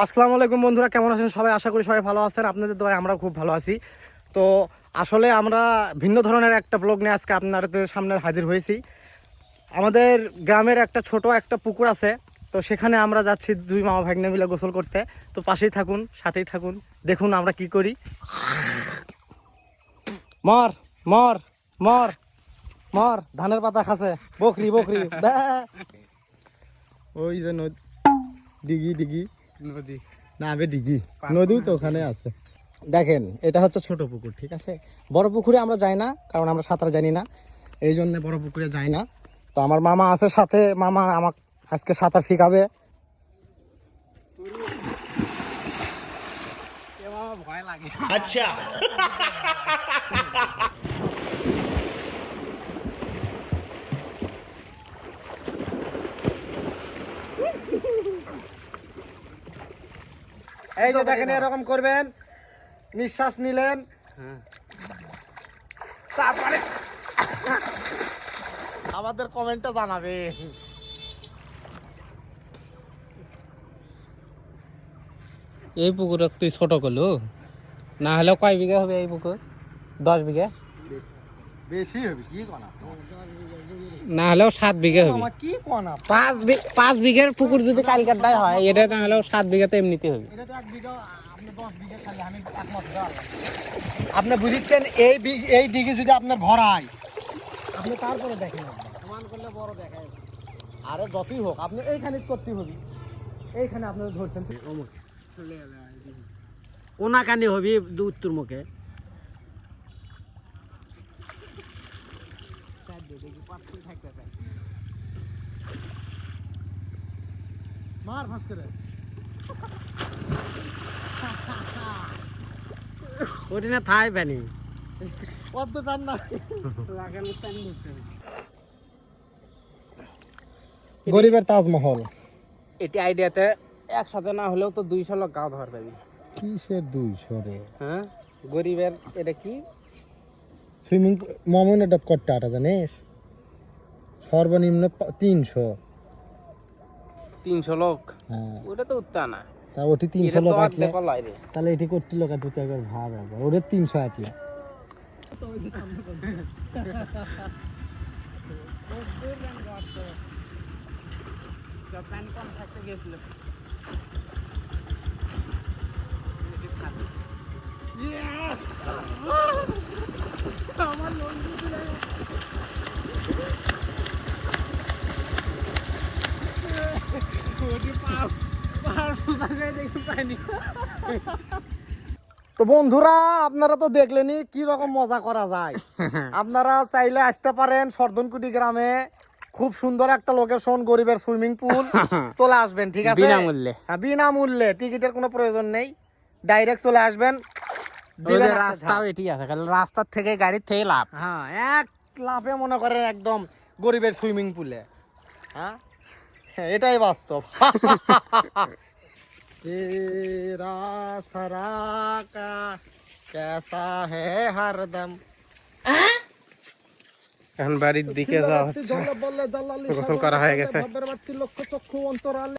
আসসালামু আলাইকুম বন্ধুরা, কেমন আছেন সবাই? আশা করি সবাই ভালো আছেন। আপনাদের দোয়ায় আমরা খুব ভালো আছি। তো আসলে আমরা ভিন্ন ধরনের একটা ব্লগ নিয়ে আজকে আপনাদের সামনে হাজির হয়েছি। আমাদের গ্রামের একটা ছোট একটা পুকুর আছে, তো সেখানে আমরা যাচ্ছি দুই মামা ভাগ্নে মিলে গোসল করতে। তো পাশেই থাকুন, সাথেই থাকুন, দেখুন আমরা কি করি। মর মর মর মর, ধানের পাতা খাসে বকরি বকরি ব্যাঁ। ওই যে ডিগি ডিগি নদী না আবে ডিগি নদীও তো ওখানে আছে। দেখেন, এটা হচ্ছে ছোট পুকুর, ঠিক আছে। বড় পুকুরে আমরা যাই না, কারণ আমরা সাঁতার জানি না, এই জন্য বড় পুকুরে যাই না। তো আমার মামা আছে সাথে, মামা আমাকে আজকে সাঁতার শিখাবে। ভয় লাগে। আচ্ছা, এই যে দেখেন, এরকম করবেন, নিঃশ্বাস নিলেন, তারপরে আমাদের কমেন্টে জানাবেন। এই পুকুর তুই ছোট করলু, না হলেও কয় বিঘা হবে এই পুকুর? 10 বিঘা, বেশি হবে কি কোনা, না হলেও 7 বিঘা হবে। কি কোনা, 5 বিঘার পুকুর যদি কালকাটায় হয়, এটা না হলেও 7 বিঘা তো এমনিতে হবে। এটা তো 1 বিঘা, আপনি 10 বিঘা খালি আমি একমত দাও। আপনি বুঝিচ্ছেন, এই দিকে যদি আপনার ভরায়, আপনি তারপরে দেখেন, সমান করলে বড় দেখায়। আরে যতই হোক, আপনি এইখানে করতে হবে, এইখানে আপনারা ধরছেন কোনা কানি হবি উত্তর মুখে। মার ফাঁস করে ওটি না থাই পানি কত চান না। গরিবের তাজমহল, এটি আইডিয়াতে একসাথে না হলেও তো 200 লোক গাঁও ধর পাবি। কিসের 200 রে? হ্যাঁ, গরিবের এটা কি সুইমিং মমন এটা করতে আটা জানিস, সর্বনিম্ন 300 লোক। হ্যাঁ, ওটা তো উত্তা না, তা ওটি 300 লোক আসলে, লয় তাহলে এটি করতে লোক আর দুটো একবার ভাব, একবার ওদের 300 আসলে। তো বন্ধুরা, আপনারা তো দেখলেনই কি রকম মজা করা যায়। আপনারা চাইলে আসতে পারেন সর্দনকুটি গ্রামে, খুব সুন্দর একটা লোকেশন, গরিবের সুইমিং পুল, চলে আসবেন, ঠিক আছে, বিনামূল্যে। হ্যাঁ, বিনামূল্যে, টিকিটের কোনো প্রয়োজন নেই, ডাইরেক্ট চলে আসবেন। রাস্তাও এটি আছে, খালি রাস্তার থেকে গাড়ির থেকে লাভ। হ্যাঁ, এক লাফে মনে করেন একদম গরিবের সুইমিং পুলে। হ্যাঁ, এটাই বাস্তব। तेरा सरा का कैसा है हरदम। এখন বাড়ির দিকে যাওয়া হচ্ছে, গোসল করা হয়ে গেছে।